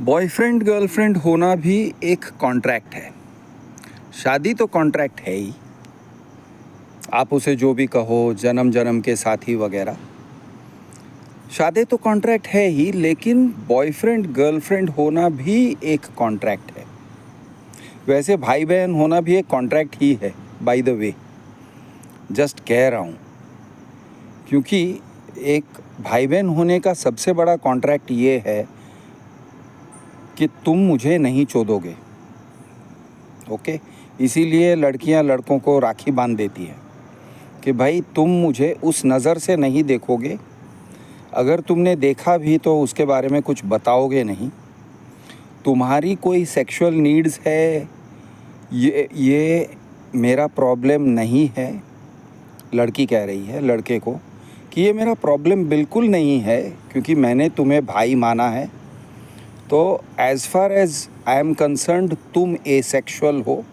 Boyfriend girlfriend होना भी एक कॉन्ट्रैक्ट है। शादी तो कॉन्ट्रैक्ट है ही, आप उसे जो भी कहो, जन्म जन्म के साथी वगैरह। शादी तो कॉन्ट्रैक्ट है ही, लेकिन बॉयफ्रेंड गर्लफ्रेंड होना भी एक कॉन्ट्रैक्ट है। वैसे भाई बहन होना भी एक कॉन्ट्रैक्ट ही है, बाय द वे, जस्ट कह रहा हूँ। क्योंकि एक भाई बहन होने का सबसे बड़ा कॉन्ट्रैक्ट ये है कि तुम मुझे नहीं चोदोगे। ओके, इसीलिए लड़कियां लड़कों को राखी बांध देती है कि भाई तुम मुझे उस नज़र से नहीं देखोगे, अगर तुमने देखा भी तो उसके बारे में कुछ बताओगे नहीं। तुम्हारी कोई सेक्सुअल नीड्स है, ये मेरा प्रॉब्लम नहीं है। लड़की कह रही है लड़के को कि ये मेरा प्रॉब्लम बिल्कुल नहीं है, क्योंकि मैंने तुम्हें भाई माना है। तो as far as I am concerned तुम एसेक्सुअल हो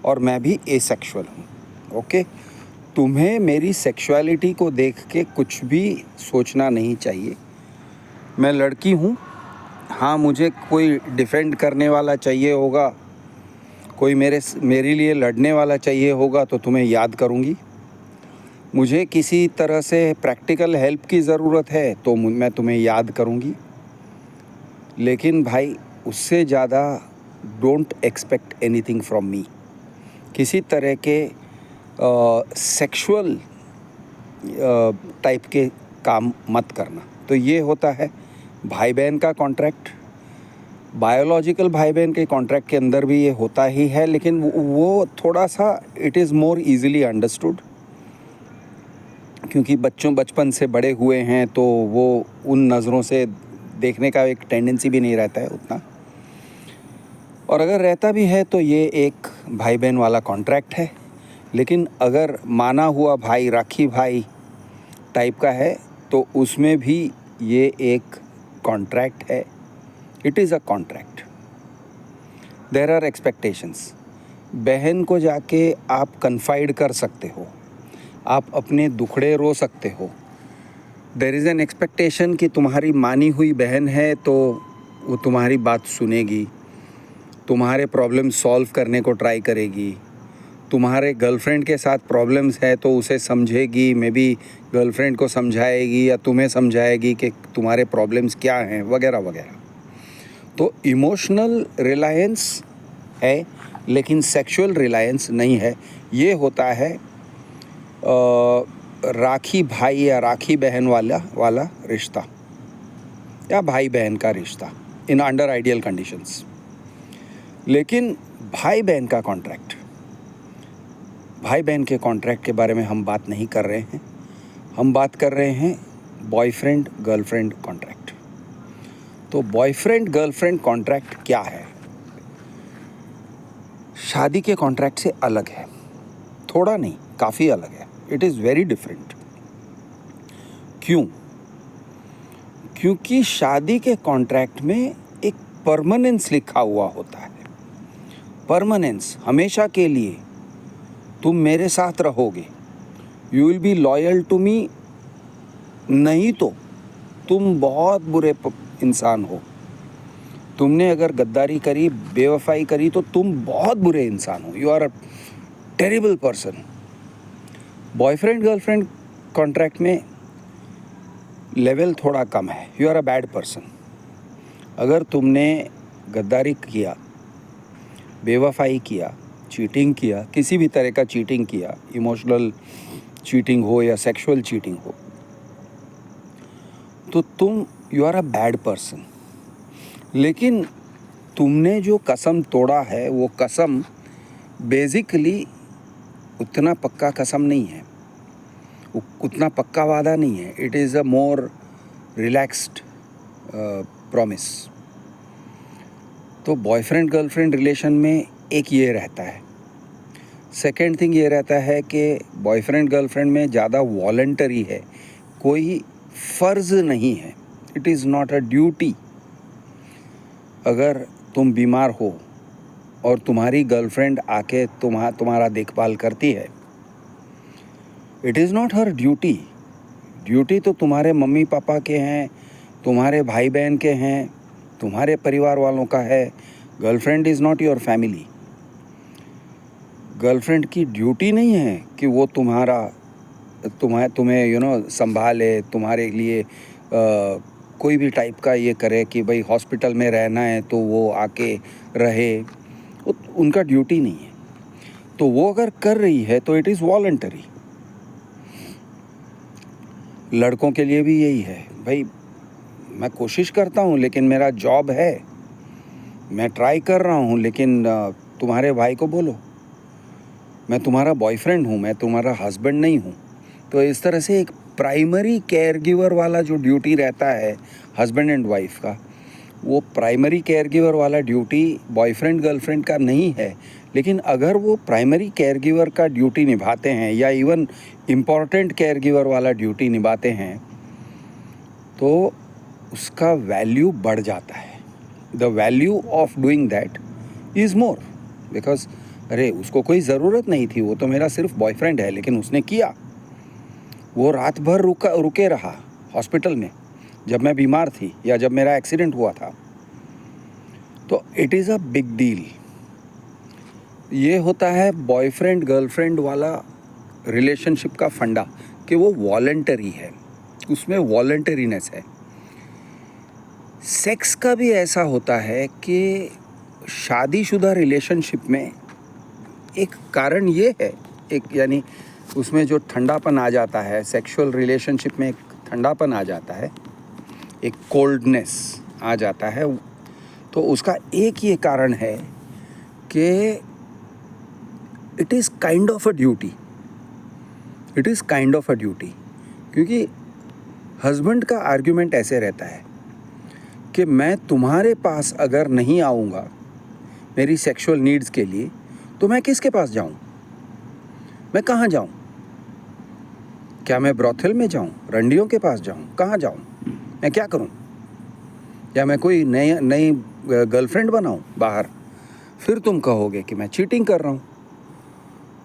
और मैं भी एसेक्सुअल हूँ। ओके, तुम्हें मेरी सेक्सुअलिटी को देख के कुछ भी सोचना नहीं चाहिए। मैं लड़की हूँ, हाँ, मुझे कोई डिफेंड करने वाला चाहिए होगा, कोई मेरे लिए लड़ने वाला चाहिए होगा तो तुम्हें याद करूँगी। मुझे किसी तरह से प्रैक्टिकल हेल्प की ज़रूरत है तो मैं तुम्हें याद करूँगी। लेकिन भाई उससे ज़्यादा don't expect anything from me. किसी तरह के सेक्सुअल टाइप के काम मत करना। तो ये होता है भाई बहन का कॉन्ट्रैक्ट। बायोलॉजिकल भाई बहन के कॉन्ट्रैक्ट के अंदर भी ये होता ही है, लेकिन वो थोड़ा सा it is more easily understood, क्योंकि बचपन से बड़े हुए हैं तो वो उन नज़रों से देखने का एक टेंडेंसी भी नहीं रहता है उतना। और अगर रहता भी है तो ये एक भाई बहन वाला कॉन्ट्रैक्ट है। लेकिन अगर माना हुआ भाई, राखी भाई टाइप का है तो उसमें भी ये एक कॉन्ट्रैक्ट है। It is a contract. There are expectations. बहन को जाके आप कन्फाइड कर सकते हो, आप अपने दुखड़े रो सकते हो। देयर इज़ एन एक्सपेक्टेशन कि तुम्हारी मानी हुई बहन है तो वो तुम्हारी बात सुनेगी, तुम्हारे प्रॉब्लम सॉल्व करने को ट्राई करेगी। तुम्हारे गर्लफ्रेंड के साथ प्रॉब्लम्स है तो उसे समझेगी, मे बी गर्लफ्रेंड को समझाएगी या तुम्हें समझाएगी कि तुम्हारे प्रॉब्लम्स क्या हैं, वगैरह वगैरह। तो इमोशनल रिलायंस है, लेकिन सेक्सुअल रिलायंस नहीं है। ये होता है राखी भाई या राखी बहन वाला रिश्ता, या भाई बहन का रिश्ता इन अंडर आइडियल कंडीशंस। लेकिन भाई बहन का कॉन्ट्रैक्ट, भाई बहन के कॉन्ट्रैक्ट के बारे में हम बात नहीं कर रहे हैं। हम बात कर रहे हैं बॉयफ्रेंड गर्लफ्रेंड कॉन्ट्रैक्ट। तो बॉयफ्रेंड गर्लफ्रेंड कॉन्ट्रैक्ट क्या है? शादी के कॉन्ट्रैक्ट से अलग है, थोड़ा नहीं, काफ़ी अलग है। It is very different. क्यों? क्योंकि शादी के कॉन्ट्रैक्ट में एक परमानेंस लिखा हुआ होता है। परमानेंस, हमेशा के लिए तुम मेरे साथ रहोगे, you will be loyal to me. नहीं तो तुम बहुत बुरे इंसान हो। तुमने अगर गद्दारी करी, बेवफाई करी तो तुम बहुत बुरे इंसान हो। You are a terrible person. Boyfriend girlfriend contract में लेवल थोड़ा कम है, you are a bad person. अगर तुमने गद्दारी किया, बेवफाई किया, चीटिंग किया, किसी भी तरह का चीटिंग किया, इमोशनल चीटिंग हो या सेक्सुअल चीटिंग हो, तो तुम you are a bad person. लेकिन तुमने जो कसम तोड़ा है वो कसम बेसिकली उतना पक्का कसम नहीं है, उतना पक्का वादा नहीं है। It is a more relaxed promise. तो बॉयफ्रेंड गर्लफ्रेंड रिलेशन में एक ये रहता है। सेकेंड थिंग ये रहता है कि बॉयफ्रेंड गर्लफ्रेंड में ज़्यादा वॉलंटरी है, कोई फ़र्ज़ नहीं है। It is not a duty. अगर तुम बीमार हो और तुम्हारी गर्लफ्रेंड आके तुम्हारा देखभाल करती है, it is not her duty. Duty तो तुम्हारे मम्मी पापा के हैं, तुम्हारे भाई बहन के हैं, तुम्हारे परिवार वालों का है। Girlfriend is not your family. Girlfriend की ड्यूटी नहीं है कि वो तुम्हें संभाले, तुम्हारे लिए कोई भी टाइप का ये करे कि भाई हॉस्पिटल में रहना है तो वो आके रहे, उनका ड्यूटी नहीं है। तो वो अगर कर रही है तो इट इज़ वॉलंटरी। लड़कों के लिए भी यही है, भाई मैं कोशिश करता हूँ लेकिन मेरा जॉब है, मैं ट्राई कर रहा हूँ, लेकिन तुम्हारे भाई को बोलो मैं तुम्हारा बॉयफ्रेंड हूँ, मैं तुम्हारा हस्बैंड नहीं हूँ। तो इस तरह से एक प्राइमरी केयर गिवर वाला जो ड्यूटी रहता है हस्बैंड एंड वाइफ का, वो प्राइमरी केयर गिवर वाला ड्यूटी बॉयफ्रेंड गर्लफ्रेंड का नहीं है। लेकिन अगर वो प्राइमरी केयर गिवर का ड्यूटी निभाते हैं या इवन इम्पॉर्टेंट केयर गिवर वाला ड्यूटी निभाते हैं तो उसका वैल्यू बढ़ जाता है। The value of doing that is more, because अरे उसको कोई ज़रूरत नहीं थी, वो तो मेरा सिर्फ बॉयफ्रेंड है, लेकिन उसने किया। वो रात भर रुके रहा हॉस्पिटल में जब मैं बीमार थी या जब मेरा एक्सीडेंट हुआ था। तो it is a big deal. ये होता है बॉयफ्रेंड गर्लफ्रेंड वाला रिलेशनशिप का फंडा कि वो वॉलंटरी है, उसमें वॉलंटरीनेस है। सेक्स का भी ऐसा होता है कि शादीशुदा रिलेशनशिप में एक कारण ये है, एक यानी उसमें जो ठंडापन आ जाता है, सेक्सुअल रिलेशनशिप में एक ठंडापन आ जाता है, एक कोल्डनेस आ जाता है, तो उसका एक ये कारण है कि it is kind of a duty. It is kind of a duty, क्योंकि हस्बैंड का आर्ग्यूमेंट ऐसे रहता है कि मैं तुम्हारे पास अगर नहीं आऊँगा मेरी सेक्सुअल नीड्स के लिए तो मैं किसके पास जाऊँ, मैं कहाँ जाऊँ? क्या मैं ब्रॉथल में जाऊँ, रंडियों के पास जाऊँ, कहाँ जाऊँ, मैं क्या करूँ? या मैं कोई नई गर्लफ्रेंड बनाऊँ बाहर? फिर तुम कहोगे कि मैं चीटिंग कर रहा हूँ।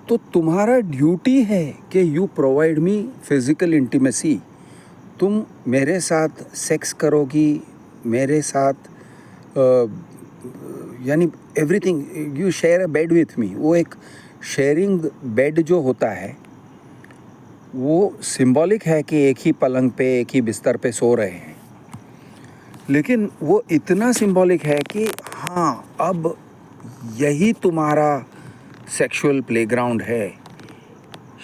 तो तुम्हारा ड्यूटी है कि you provide me physical intimacy. तुम मेरे साथ सेक्स करोगी, मेरे साथ यानी everything, you share a bed with me. वो एक शेयरिंग बेड जो होता है वो सिंबॉलिक है कि एक ही पलंग पे एक ही बिस्तर पे सो रहे हैं, लेकिन वो इतना सिंबॉलिक है कि हाँ अब यही तुम्हारा सेक्सुअल प्लेग्राउंड है।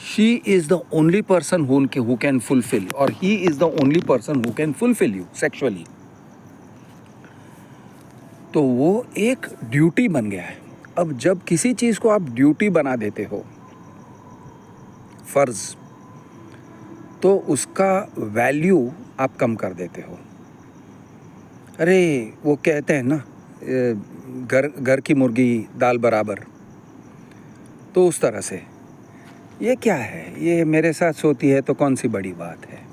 She is the only person who can fulfil, और he is the only person who can fulfil you sexually. तो वो एक ड्यूटी बन गया है। अब जब किसी चीज़ को आप ड्यूटी बना देते हो, फ़र्ज़, तो उसका वैल्यू आप कम कर देते हो। अरे वो कहते हैं ना, घर की मुर्गी दाल बराबर। तो उस तरह से ये क्या है, ये मेरे साथ सोती है तो कौन सी बड़ी बात है,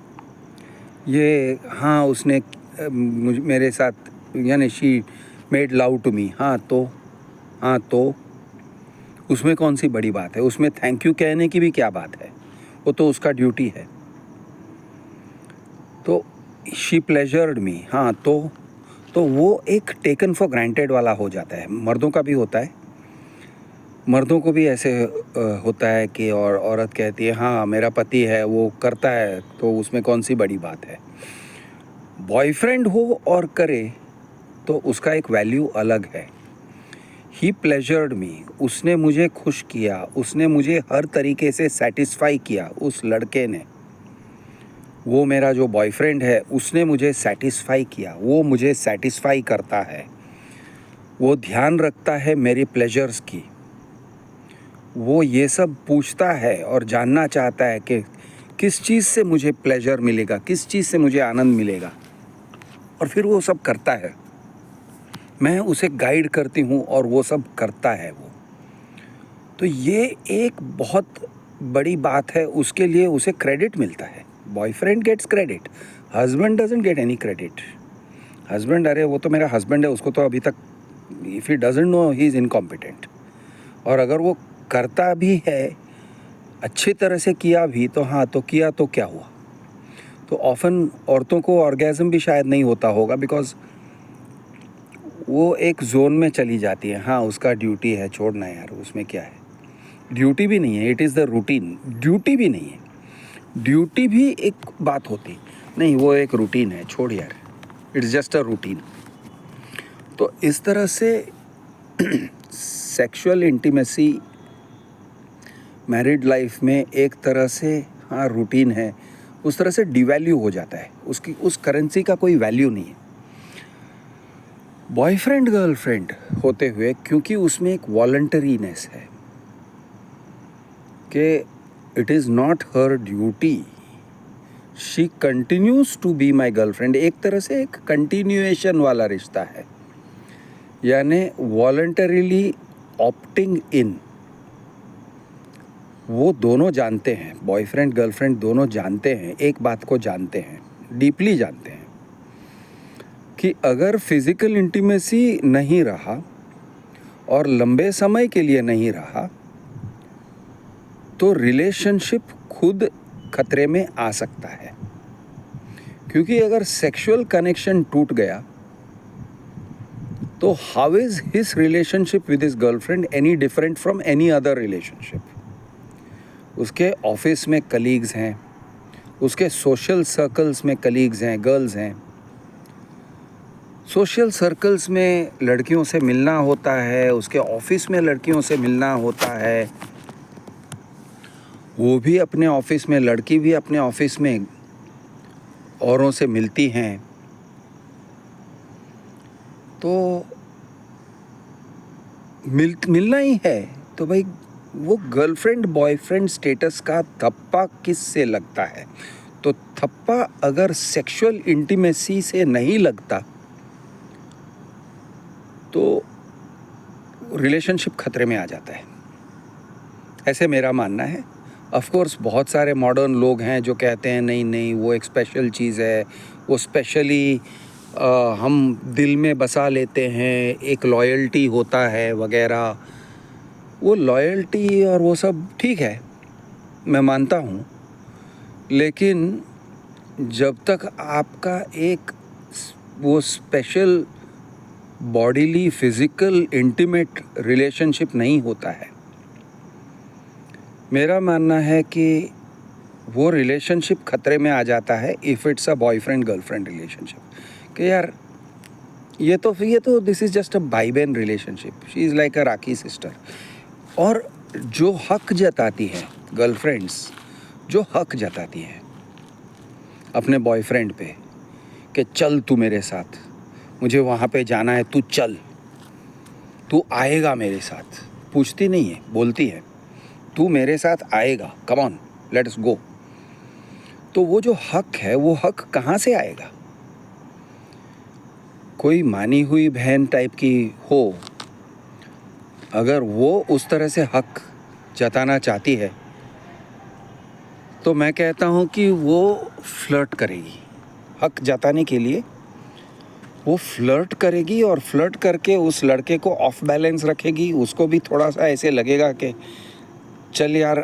ये हाँ उसने मेरे साथ यानी she made love to me, हाँ तो उसमें कौन सी बड़ी बात है, उसमें थैंक यू कहने की भी क्या बात है, वो तो उसका ड्यूटी है। तो शी प्लेजर्ड मी, हाँ तो वो एक टेकन फॉर ग्रांटेड वाला हो जाता है। मर्दों का भी होता है, मर्दों को भी ऐसे होता है कि और औरत कहती है हाँ मेरा पति है वो करता है तो उसमें कौन सी बड़ी बात है। बॉयफ्रेंड हो और करे तो उसका एक वैल्यू अलग है। ही प्लेजर्ड मी, उसने मुझे खुश किया, उसने मुझे हर तरीके से सेटिस्फाई किया। उस लड़के ने, वो मेरा जो बॉयफ्रेंड है उसने मुझे सेटिस्फाई किया, वो मुझे सेटिस्फाई करता है, वो ध्यान रखता है मेरी प्लेजर्स की, वो ये सब पूछता है और जानना चाहता है कि किस चीज़ से मुझे प्लेजर मिलेगा, किस चीज़ से मुझे आनंद मिलेगा, और फिर वो सब करता है। मैं उसे गाइड करती हूँ और वो सब करता है वो। तो ये एक बहुत बड़ी बात है, उसके लिए उसे क्रेडिट मिलता है। Boyfriend gets credit, husband doesn't get any credit. Husband, अरे वो तो मेरा हस्बैंड है, उसको तो अभी तक, if he doesn't know he is incompetent. और अगर वो करता भी है, अच्छी तरह से किया भी, तो हाँ तो किया तो क्या हुआ। तो ऑफन औरतों को ऑर्गेज़म भी शायद नहीं होता होगा, बिकॉज वो एक जोन में चली जाती है। हाँ, उसका ड्यूटी है, छोड़ना यार, उसमें क्या है। ड्यूटी भी नहीं है, it is the routine. Duty भी नहीं है, ड्यूटी भी एक बात होती नहीं, वो एक रूटीन है, छोड़ यार, इट्स जस्ट अ रूटीन। तो इस तरह से सेक्सुअल इंटीमेसी मैरिड लाइफ में एक तरह से हाँ रूटीन है, उस तरह से डिवैल्यू हो जाता है, उसकी उस करेंसी का कोई वैल्यू नहीं है। बॉयफ्रेंड गर्लफ्रेंड होते हुए क्योंकि उसमें एक वॉलंटरीनेस है कि it is not her duty, she continues to be my girlfriend, एक तरह से एक कंटिन्यूएशन वाला रिश्ता है, यानी वॉलंटरीली ऑप्टिंग इन। वो दोनों जानते हैं, बॉयफ्रेंड गर्लफ्रेंड दोनों जानते हैं, एक बात को जानते हैं, डीपली जानते हैं कि अगर फिज़िकल इंटीमेसी नहीं रहा और लंबे समय के लिए नहीं रहा तो रिलेशनशिप खुद खतरे में आ सकता है। क्योंकि अगर सेक्सुअल कनेक्शन टूट गया तो how is his relationship with his girlfriend any different from any other relationship. उसके ऑफिस में कलीग्स हैं, उसके सोशल सर्कल्स में कलीग्स हैं, गर्ल्स हैं, सोशल सर्कल्स में लड़कियों से मिलना होता है, उसके ऑफिस में लड़कियों से मिलना होता है, वो भी अपने ऑफिस में, लड़की भी अपने ऑफिस में औरों से मिलती हैं। तो मिलना ही है तो भाई वो गर्लफ्रेंड बॉयफ्रेंड स्टेटस का थप्पा किस से लगता है। तो थप्पा अगर सेक्सुअल इंटीमेसी से नहीं लगता तो रिलेशनशिप खतरे में आ जाता है, ऐसे मेरा मानना है। ऑफ कोर्स बहुत सारे मॉडर्न लोग हैं जो कहते हैं नहीं नहीं वो एक स्पेशल चीज़ है, वो स्पेशली हम दिल में बसा लेते हैं, एक लॉयल्टी होता है वगैरह। वो लॉयल्टी और वो सब ठीक है, मैं मानता हूँ, लेकिन जब तक आपका एक वो special bodily physical intimate relationship नहीं होता है, मेरा मानना है कि वो रिलेशनशिप खतरे में आ जाता है if it's a boyfriend girlfriend relationship. कि यार ये तो दिस इज़ जस्ट अ भाई बहन relationship, she is like a rakhi sister. और जो हक जताती है गर्लफ्रेंड्स, जो हक जताती हैं अपने बॉयफ्रेंड पे कि चल तू मेरे साथ, मुझे वहाँ पे जाना है, तू चल, तू आएगा मेरे साथ, पूछती नहीं है, बोलती है तू मेरे साथ आएगा, कम ऑन लेट्स गो। तो वो जो हक है वो हक कहाँ से आएगा। कोई मानी हुई बहन टाइप की हो, अगर वो उस तरह से हक जताना चाहती है तो मैं कहता हूँ कि वो फ्लर्ट करेगी। हक जताने के लिए वो फ्लर्ट करेगी और फ्लर्ट करके उस लड़के को ऑफ बैलेंस रखेगी, उसको भी थोड़ा सा ऐसे लगेगा कि चल यार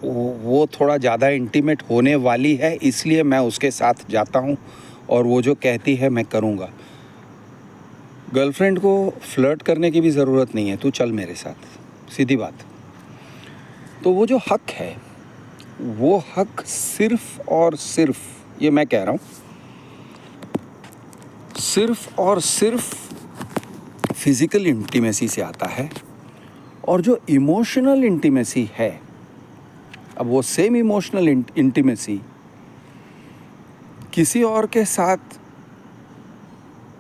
वो थोड़ा ज़्यादा इंटीमेट होने वाली है, इसलिए मैं उसके साथ जाता हूँ और वो जो कहती है मैं करूँगा। गर्लफ्रेंड को फ्लर्ट करने की भी ज़रूरत नहीं है, तू चल मेरे साथ, सीधी बात। तो वो जो हक है वो हक सिर्फ और सिर्फ, ये मैं कह रहा हूँ, सिर्फ और सिर्फ फिज़िकल इंटीमेसी से आता है। और जो इमोशनल इंटीमेसी है, अब वो सेम इमोशनल इंटीमेसी किसी और के साथ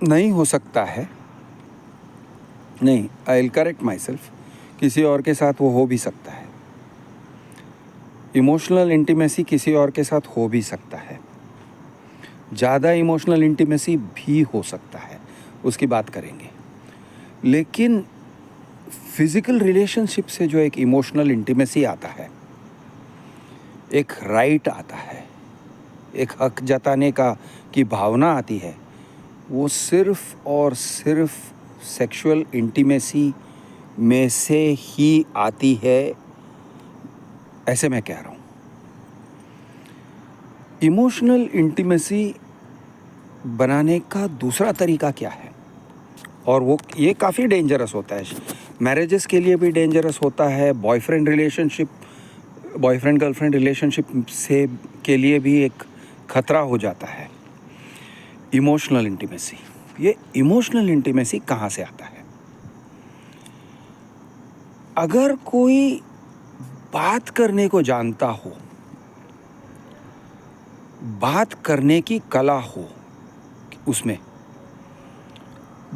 नहीं हो सकता है, नहीं, I will correct my self, किसी और के साथ वो हो भी सकता है। इमोशनल इंटीमेसी किसी और के साथ हो भी सकता है, ज़्यादा इमोशनल इंटीमेसी भी हो सकता है, उसकी बात करेंगे। लेकिन फिज़िकल रिलेशनशिप से जो एक इमोशनल इंटीमेसी आता है, एक राइट आता है, एक हक जताने का की भावना आती है, वो सिर्फ और सिर्फ सेक्सुअल इंटीमेसी में से ही आती है, ऐसे मैं कह रहा हूँ। इमोशनल इंटीमेसी बनाने का दूसरा तरीका क्या है, और वो ये काफ़ी डेंजरस होता है। मैरिजेस के लिए भी डेंजरस होता है, बॉयफ्रेंड गर्लफ्रेंड रिलेशनशिप से के लिए भी एक खतरा हो जाता है। इमोशनल इंटीमेसी, ये इमोशनल इंटीमेसी कहाँ से आता है? अगर कोई बात करने को जानता हो, बात करने की कला हो, उसमें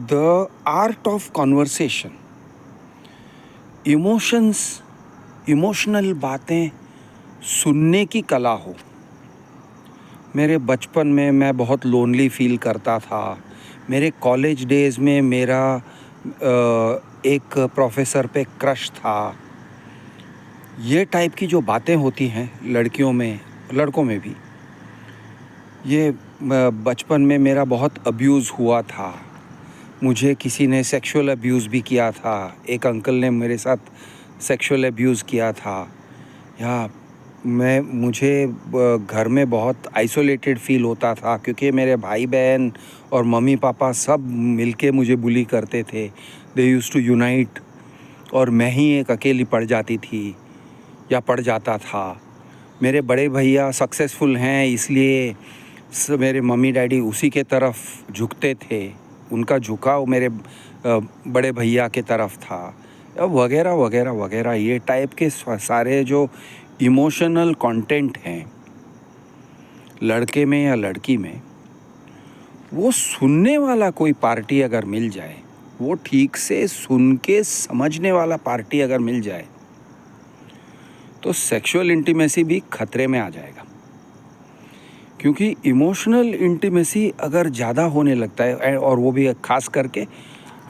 the art of conversation, emotional बातें सुनने की कला हो। मेरे बचपन में मैं बहुत लोनली फील करता था। मेरे कॉलेज डेज़ में मेरा एक प्रोफेसर पे क्रश था। ये टाइप की जो बातें होती हैं लड़कियों में, लड़कों में भी, ये बचपन में मेरा बहुत अब्यूज़ हुआ था। मुझे किसी ने सेक्सुअल अब्यूज़ भी किया था। एक अंकल ने मेरे साथ सेक्सुअल अब्यूज़ किया था। या मुझे घर में बहुत आइसोलेटेड फ़ील होता था, क्योंकि मेरे भाई बहन और मम्मी पापा सब मिलके मुझे बुली करते थे। दे यूज़ टू यूनाइट, और मैं ही एक अकेली पड़ जाती थी या पड़ जाता था। मेरे बड़े भैया सक्सेसफुल हैं, इसलिए मेरे मम्मी डैडी उसी के तरफ झुकते थे। उनका झुकाव मेरे बड़े भैया के तरफ था, वगैरह वगैरह वगैरह। ये टाइप के सारे जो इमोशनल कंटेंट हैं लड़के में या लड़की में, वो सुनने वाला कोई पार्टी अगर मिल जाए, वो ठीक से सुन के समझने वाला पार्टी अगर मिल जाए, तो सेक्सुअल इंटीमेसी भी खतरे में आ जाएगा। क्योंकि इमोशनल इंटीमेसी अगर ज़्यादा होने लगता है, और वो भी खास करके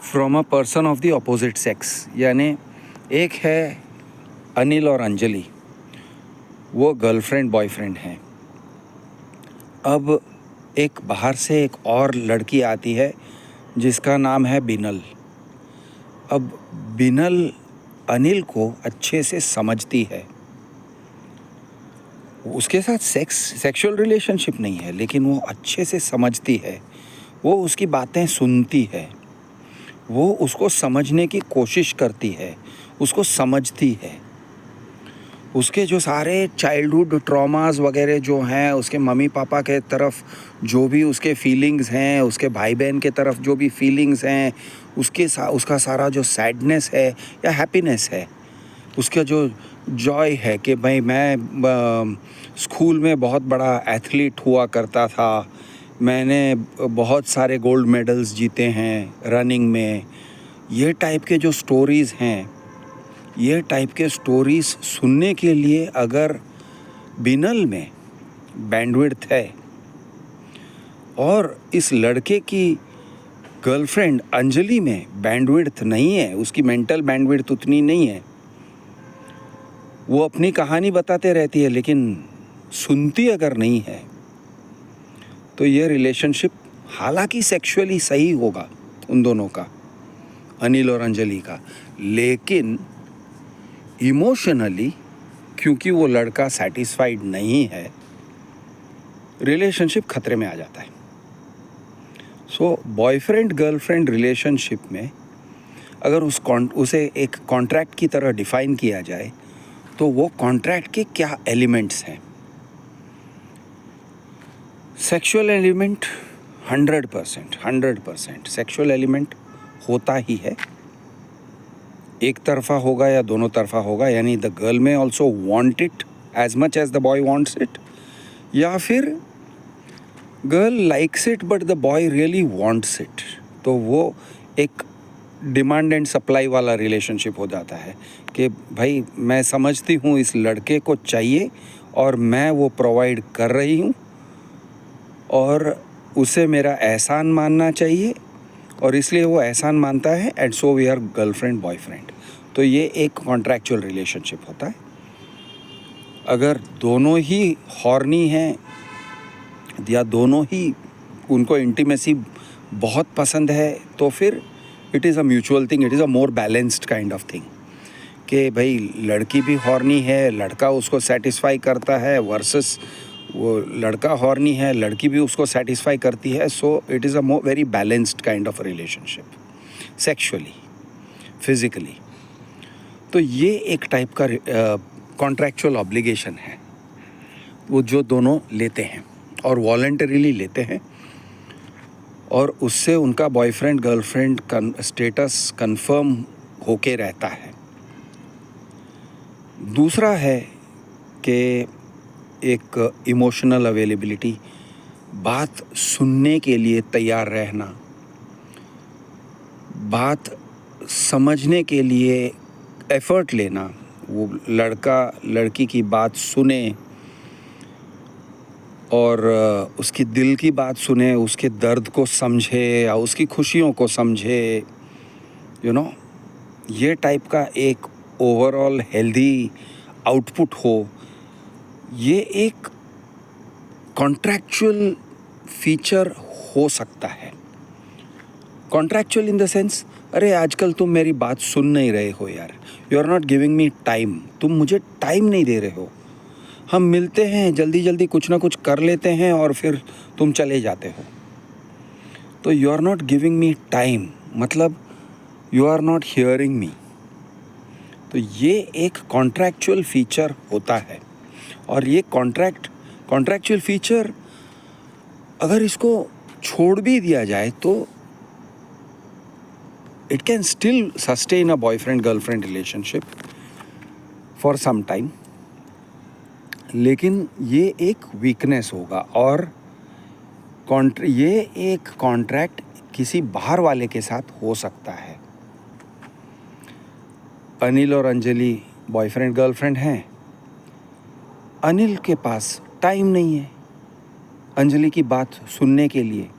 from a person of the opposite sex, यानी एक है अनिल और अंजलि, वो गर्लफ्रेंड बॉयफ्रेंड हैं। अब एक बाहर से एक और लड़की आती है जिसका नाम है बिनल। अब बिनल अनिल को अच्छे से समझती है, उसके साथ सेक्सुअल रिलेशनशिप नहीं है, लेकिन वो अच्छे से समझती है। वो उसकी बातें सुनती है, वो उसको समझने की कोशिश करती है, उसको समझती है। उसके जो सारे चाइल्डहुड ट्रॉमास वगैरह जो हैं, उसके मम्मी पापा के तरफ जो भी उसके फीलिंग्स हैं, उसके भाई बहन के तरफ जो भी फीलिंग्स हैं, उसका सारा जो सैडनेस है या हैप्पीनेस है, उसका जो जॉय है कि भाई मैं स्कूल में बहुत बड़ा एथलीट हुआ करता था, मैंने बहुत सारे गोल्ड मेडल्स जीते हैं रनिंग में, ये टाइप के जो स्टोरीज़ हैं, ये टाइप के स्टोरीज़ सुनने के लिए अगर बिनल में बैंडविड्थ है और इस लड़के की गर्लफ्रेंड अंजलि में बैंडविड्थ नहीं है, उसकी मेंटल बैंडविड्थ उतनी नहीं है, वो अपनी कहानी बताते रहती है लेकिन सुनती अगर नहीं है, तो ये रिलेशनशिप हालांकि सेक्सुअली सही होगा उन दोनों का, अनिल और अंजलि का, लेकिन इमोशनली क्योंकि वो लड़का सेटिस्फाइड नहीं है, रिलेशनशिप खतरे में आ जाता है। सो बॉयफ्रेंड गर्लफ्रेंड रिलेशनशिप में अगर उसे एक कॉन्ट्रैक्ट की तरह डिफाइन किया जाए, तो वो कॉन्ट्रैक्ट के क्या एलिमेंट्स हैं? सेक्सुअल एलिमेंट 100% सेक्सुअल एलिमेंट होता ही है, एक तरफा होगा या दोनों तरफा होगा, यानी द गर्ल में also want it as much as the boy wants it, या फिर girl likes it but the boy really wants it. तो वो एक डिमांड एंड सप्लाई वाला रिलेशनशिप हो जाता है कि भाई मैं समझती हूँ इस लड़के को चाहिए और मैं वो प्रोवाइड कर रही हूँ, और उसे मेरा एहसान मानना चाहिए, और इसलिए वो एहसान मानता है, and so we are girlfriend boyfriend. तो ये एक कॉन्ट्रैक्चुअल रिलेशनशिप होता है। अगर दोनों ही हॉर्नी हैं या दोनों ही उनको इंटीमेसी बहुत पसंद है, तो फिर it is a mutual thing, it is a more balanced kind of thing कि भाई लड़की भी हॉर्नी है, लड़का उसको सेटिस्फाई करता है, वर्सेस वो लड़का हॉर्नी है, लड़की भी उसको सेटिस्फाई करती है। So it is a very balanced kind of relationship. Sexually, physically. तो ये एक टाइप का कॉन्ट्रैक्चुअल ऑब्लिगेशन है वो जो दोनों लेते हैं और वॉलंटरीली लेते हैं, और उससे उनका बॉयफ्रेंड गर्लफ्रेंड स्टेटस कंफर्म होके रहता है। दूसरा है कि एक इमोशनल अवेलेबिलिटी, बात सुनने के लिए तैयार रहना, बात समझने के लिए एफ़र्ट लेना, वो लड़का लड़की की बात सुने और उसकी दिल की बात सुने, उसके दर्द को समझे या उसकी खुशियों को समझे, ये टाइप का एक ओवरऑल हेल्दी आउटपुट हो, ये एक कॉन्ट्रैक्चुअल फीचर हो सकता है। कॉन्ट्रैक्चुअल इन द सेंस, अरे आजकल तुम मेरी बात सुन नहीं रहे हो यार, you are not giving me time, तुम मुझे टाइम नहीं दे रहे हो। हम मिलते हैं, जल्दी जल्दी कुछ ना कुछ कर लेते हैं और फिर तुम चले जाते हो। तो you are not giving me time, मतलब you are not hearing me. तो ये एक कॉन्ट्रैक्चुअल फीचर होता है, और ये कॉन्ट्रैक्चुअल फीचर अगर इसको छोड़ भी दिया जाए तो it can still sustain a boyfriend girlfriend relationship for some time, लेकिन ये एक वीकनेस होगा। और ये एक कॉन्ट्रैक्ट किसी बाहर वाले के साथ हो सकता है। अनिल और अंजलि बॉयफ्रेंड गर्लफ्रेंड हैं। अनिल के पास टाइम नहीं है अंजलि की बात सुनने के लिए,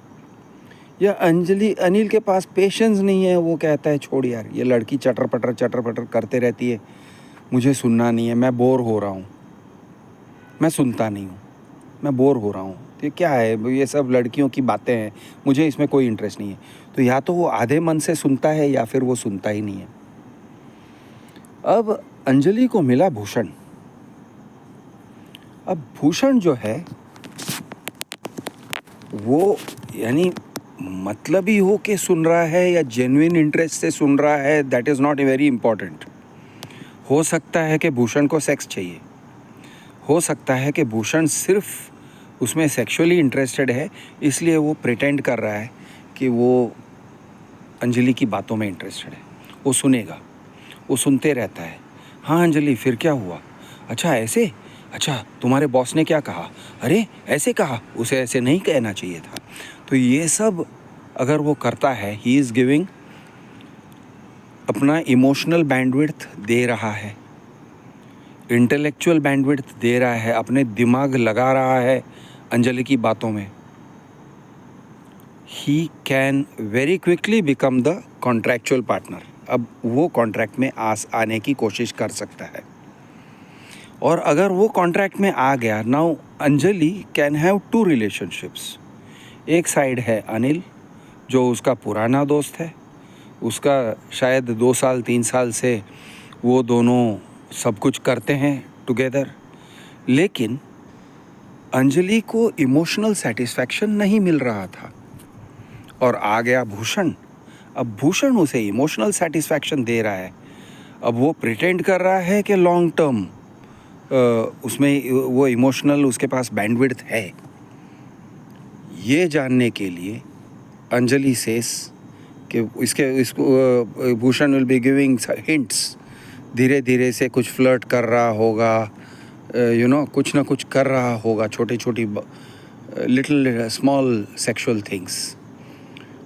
या अनिल के पास पेशेंस नहीं है, वो कहता है छोड़ यार, ये लड़की चटर पटर करते रहती है, मुझे सुनना नहीं है, मैं बोर हो रहा हूँ, मैं सुनता नहीं हूँ, मैं बोर हो रहा हूँ, ये क्या है, ये सब लड़कियों की बातें हैं, मुझे इसमें कोई इंटरेस्ट नहीं है। तो या तो वो आधे मन से सुनता है या फिर वो सुनता ही नहीं है। अब अंजलि को मिला भूषण। अब भूषण जो है वो यानी मतलबी हो के सुन रहा है या जेन्युइन इंटरेस्ट से सुन रहा है, that is not very important. हो सकता है कि भूषण को सेक्स चाहिए, हो सकता है कि भूषण सिर्फ उसमें सेक्सुअली इंटरेस्टेड है, इसलिए वो प्रिटेंड कर रहा है कि वो अंजलि की बातों में इंटरेस्टेड है। वो सुनेगा, वो सुनते रहता है। हाँ अंजलि, फिर क्या हुआ? अच्छा ऐसे, अच्छा तुम्हारे बॉस ने क्या कहा? अरे ऐसे कहा, उसे ऐसे नहीं कहना चाहिए था। तो ये सब अगर वो करता है, ही इज़ गिविंग अपना इमोशनल बैंडविड्थ दे रहा है, इंटेलेक्चुअल बैंडविड्थ दे रहा है, अपने दिमाग लगा रहा है अंजलि की बातों में। He can very quickly become the contractual partner. अब वो कॉन्ट्रैक्ट में आने की कोशिश कर सकता है, और अगर वो कॉन्ट्रैक्ट में आ गया, now Anjali can have two relationships. एक साइड है अनिल जो उसका पुराना दोस्त है, उसका शायद 2 साल 3 साल से वो दोनों सब कुछ करते हैं टुगेदर, लेकिन अंजलि को इमोशनल सेटिस्फैक्शन नहीं मिल रहा था, और आ गया भूषण। अब भूषण उसे इमोशनल सेटिस्फैक्शन दे रहा है। अब वो प्रिटेंड कर रहा है कि लॉन्ग टर्म उसमें वो इमोशनल उसके पास बैंडविड्थ है। ये जानने के लिए अंजलि सेस कि इसको Bhushan will be giving hints, धीरे धीरे से कुछ फ्लर्ट कर रहा होगा, कुछ ना कुछ कर रहा होगा, छोटी छोटी लिटिल स्मॉल सेक्सुअल थिंग्स,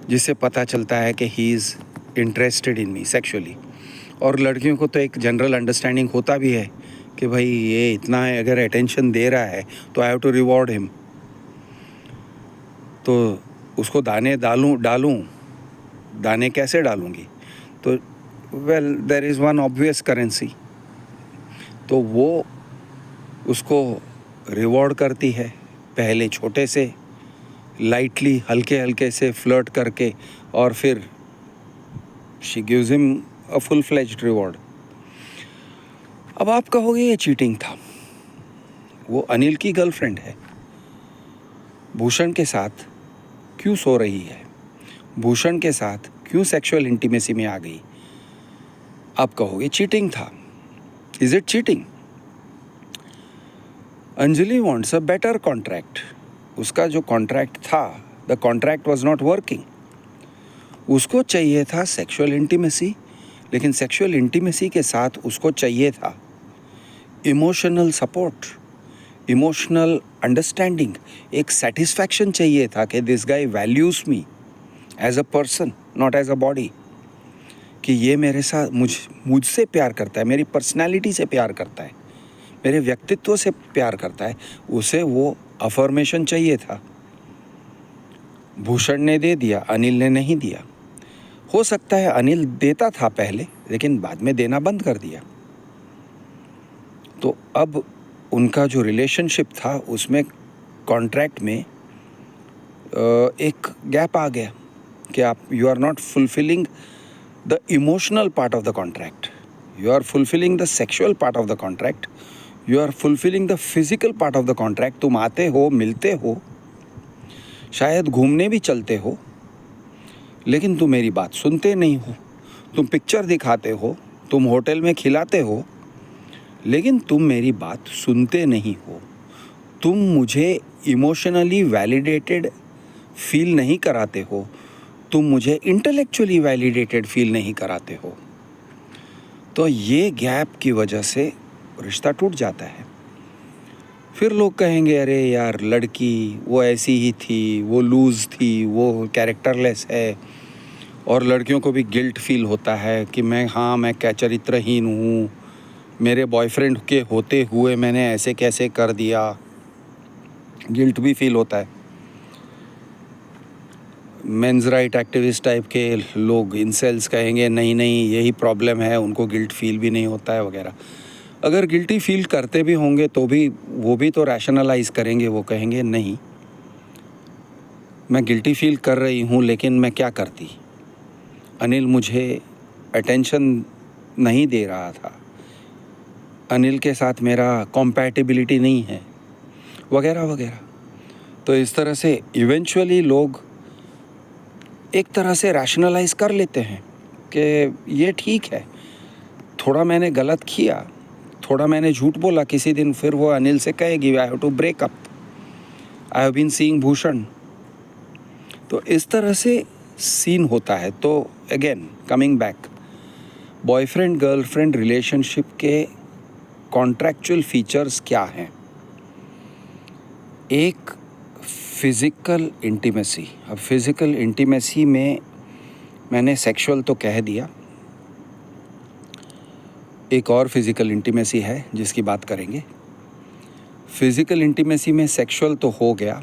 जिससे पता चलता है कि he is interested in me sexually. और लड़कियों को तो एक जनरल अंडरस्टैंडिंग होता भी है कि भाई ये इतना अगर अटेंशन दे रहा है तो I have to reward him. तो उसको दाने डालूं, दाने कैसे डालूंगी? तो well there is one obvious currency, तो वो उसको रिवॉर्ड करती है, पहले छोटे से लाइटली हल्के हल्के से फ्लर्ट करके, और फिर she gives him a full fledged reward. अब आप कहोगे ये चीटिंग था, वो अनिल की गर्लफ्रेंड है, भूषण के साथ क्यों सो रही है, भूषण के साथ क्यों सेक्सुअल इंटीमेसी में आ गई? आप कहोगे चीटिंग था। Is it cheating? Anjali wants a better contract. उसका जो कॉन्ट्रैक्ट था, the contract was not working. उसको चाहिए था सेक्सुअल इंटीमेसी, लेकिन सेक्सुअल इंटीमेसी के साथ उसको चाहिए था इमोशनल सपोर्ट, इमोशनल अंडरस्टैंडिंग, एक सेटिस्फैक्शन चाहिए था कि this guy values me as a person, not as a body, कि ये मेरे साथ मुझसे प्यार करता है, मेरी पर्सनैलिटी से प्यार करता है, मेरे व्यक्तित्व से प्यार करता है। उसे वो अफर्मेशन चाहिए था। भूषण ने दे दिया, अनिल ने नहीं दिया। हो सकता है अनिल देता था पहले, लेकिन बाद में देना बंद कर दिया। तो अब उनका जो रिलेशनशिप था उसमें कॉन्ट्रैक्ट में एक गैप आ गया कि आप you are not fulfilling the emotional part of the contract, you are fulfilling the sexual part of the contract, you are fulfilling the physical part of the contract. तुम आते हो, मिलते हो, शायद घूमने भी चलते हो, लेकिन तुम मेरी बात सुनते नहीं हो। तुम पिक्चर दिखाते हो, तुम होटल में खिलाते हो, लेकिन तुम मेरी बात सुनते नहीं हो। तुम मुझे इमोशनली वैलिडेटेड फील नहीं कराते हो, तुम मुझे इंटेलेक्चुअली वैलिडेटेड फील नहीं कराते हो। तो ये गैप की वजह से रिश्ता टूट जाता है। फिर लोग कहेंगे अरे यार लड़की वो ऐसी ही थी, वो लूज़ थी, वो कैरेक्टरलेस है, और लड़कियों को भी गिल्ट फील होता है कि मैं क्या चरित्रहीन हूँ, मेरे बॉयफ्रेंड के होते हुए मैंने ऐसे कैसे कर दिया। गिल्ट भी फील होता है। मेंस राइट एक्टिविस्ट टाइप के लोग, इंसेल्स, कहेंगे नहीं नहीं यही प्रॉब्लम है, उनको गिल्ट फील भी नहीं होता है वगैरह। अगर गिल्टी फील करते भी होंगे तो भी वो भी तो रैशनलाइज करेंगे, वो कहेंगे नहीं मैं गिल्टी फील कर रही हूँ, लेकिन मैं क्या करती, अनिल मुझे अटेंशन नहीं दे रहा था, अनिल के साथ मेरा कॉम्पैटिबिलिटी नहीं है, वगैरह वगैरह। तो इस तरह से इवेंचुअली लोग एक तरह से रैशनलाइज कर लेते हैं कि ये ठीक है, थोड़ा मैंने गलत किया, थोड़ा मैंने झूठ बोला किसी दिन, फिर वो अनिल से कहेगी I have to break up, I have been seeing Bhushan. तो इस तरह से सीन होता है। तो again coming back, boyfriend girlfriend relationship के कॉन्ट्रैक्चुअल फीचर्स क्या हैं? एक फिज़िकल इंटीमेसी। अब फिज़िकल इंटीमेसी में मैंने सेक्सुअल तो कह दिया, एक और फिज़िकल इंटीमेसी है जिसकी बात करेंगे। फिज़िकल इंटीमेसी में सेक्सुअल तो हो गया,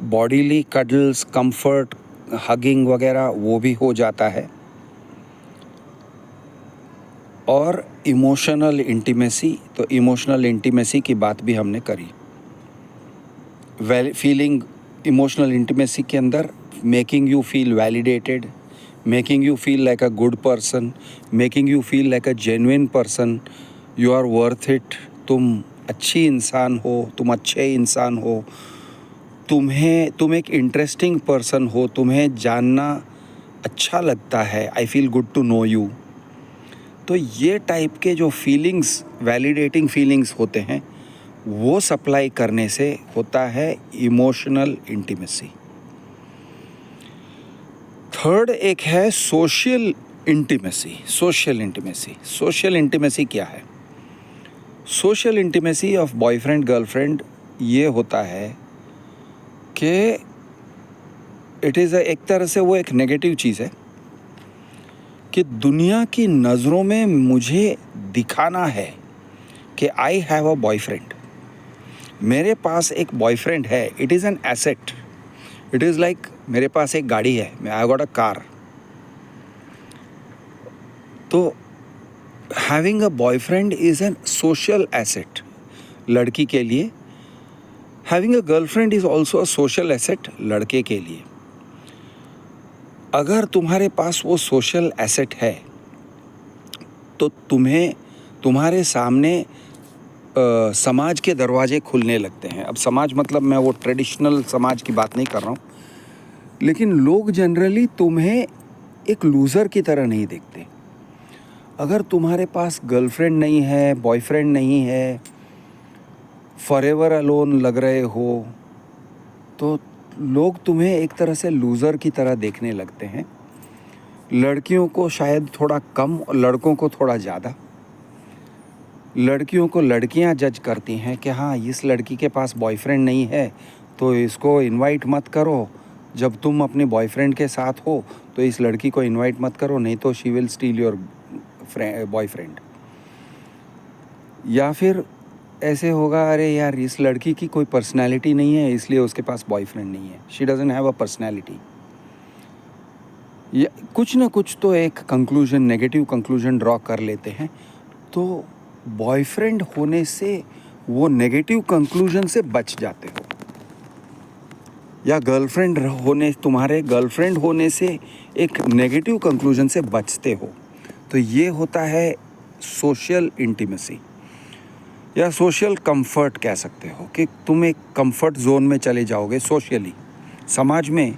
बॉडीली कडल्स, कंफर्ट, हगिंग वगैरह वो भी हो जाता है। और इमोशनल इंटीमेसी, तो इमोशनल इंटीमेसी की बात भी हमने करी। फीलिंग, इमोशनल इंटीमेसी के अंदर making you feel validated, making you feel like a good person, making you feel like a genuine person, you are worth it, तुम अच्छी इंसान हो, तुम अच्छे इंसान हो, तुम एक इंटरेस्टिंग पर्सन हो, तुम्हें जानना अच्छा लगता है, I feel good to know you. तो ये टाइप के जो फीलिंग्स, वैलिडेटिंग फीलिंग्स होते हैं, वो सप्लाई करने से होता है इमोशनल इंटीमेसी। थर्ड एक है social intimacy. Social intimacy, social intimacy क्या है? Social intimacy of boyfriend girlfriend ये होता है कि इट इज़ एक तरह से वो एक नेगेटिव चीज़ है कि दुनिया की नज़रों में मुझे दिखाना है कि आई हैव अ बॉयफ्रेंड, मेरे पास एक बॉयफ्रेंड है। It is an asset, it is like मेरे पास एक गाड़ी है, आई गॉट अ कार। तो having a boyfriend is an social asset लड़की के लिए। Having a girlfriend is also a social asset लड़के के लिए। अगर तुम्हारे पास वो सोशल एसेट है तो तुम्हारे सामने समाज के दरवाजे खुलने लगते हैं। अब समाज मतलब मैं वो ट्रेडिशनल समाज की बात नहीं कर रहा हूँ, लेकिन लोग जनरली तुम्हें एक लूज़र की तरह नहीं देखते। अगर तुम्हारे पास गर्लफ्रेंड नहीं है, बॉयफ्रेंड नहीं है, फॉरएवर अलोन लग रहे हो, तो लोग तुम्हें एक तरह से लूज़र की तरह देखने लगते हैं। लड़कियों को शायद थोड़ा कम और लड़कों को थोड़ा ज़्यादा। लड़कियों को लड़कियां जज करती हैं कि हाँ, इस लड़की के पास बॉयफ्रेंड नहीं है तो इसको इनवाइट मत करो। जब तुम अपने बॉयफ्रेंड के साथ हो तो इस लड़की को इनवाइट मत करो, नहीं तो she will still your boyfriend. या फिर ऐसे होगा, अरे यार इस लड़की की कोई पर्सनालिटी नहीं है इसलिए उसके पास बॉयफ्रेंड नहीं है, she doesn't have a personality. या कुछ ना कुछ तो एक कंक्लूजन, नेगेटिव कंक्लूजन ड्रॉ कर लेते हैं। तो बॉयफ्रेंड होने से वो नेगेटिव कंक्लूजन से बच जाते हो, या तुम्हारे गर्लफ्रेंड होने से एक नेगेटिव कंक्लूजन से बचते हो। तो ये होता है सोशल इंटीमेसी या सोशल कंफर्ट कह सकते हो, कि तुम एक कंफर्ट जोन में चले जाओगे सोशली। समाज में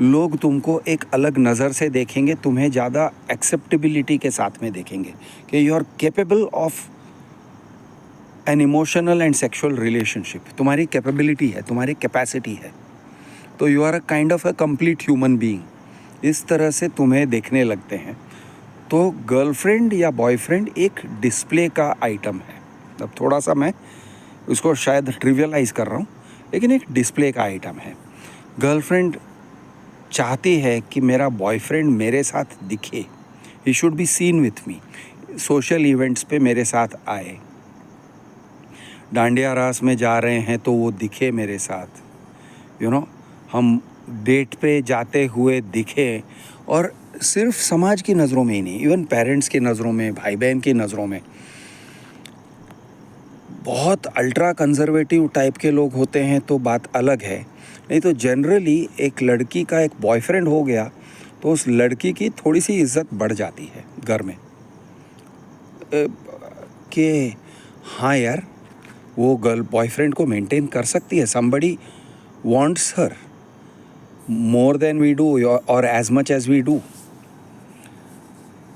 लोग तुमको एक अलग नज़र से देखेंगे, तुम्हें ज़्यादा एक्सेप्टेबिलिटी के साथ में देखेंगे कि you are capable of an emotional and sexual relationship. तुम्हारी कैपेबिलिटी है, तुम्हारी कैपेसिटी है, तो you are a kind of a complete human being. इस तरह से तुम्हें देखने लगते हैं। तो गर्लफ्रेंड या बॉयफ्रेंड एक डिस्प्ले का आइटम है। अब थोड़ा सा मैं उसको शायद ट्रिवियलाइज कर रहा हूँ, लेकिन एक डिस्प्ले का आइटम है। गर्लफ्रेंड चाहती है कि मेरा बॉयफ्रेंड मेरे साथ दिखे, he should be seen with me, social events पे मेरे साथ आए, डांडिया रास में जा रहे हैं तो वो दिखे मेरे साथ, हम डेट पे जाते हुए दिखे। और सिर्फ समाज की नज़रों में ही नहीं, इवन पेरेंट्स की नज़रों में, भाई बहन की नज़रों में। बहुत अल्ट्रा कंजर्वेटिव टाइप के लोग होते हैं तो बात अलग है, नहीं तो जनरली एक लड़की का एक बॉयफ्रेंड हो गया तो उस लड़की की थोड़ी सी इज्जत बढ़ जाती है घर में, कि हाँ यार वो गर्ल बॉयफ्रेंड को मेंटेन कर सकती है, somebody wants her more than we do or as much as we do।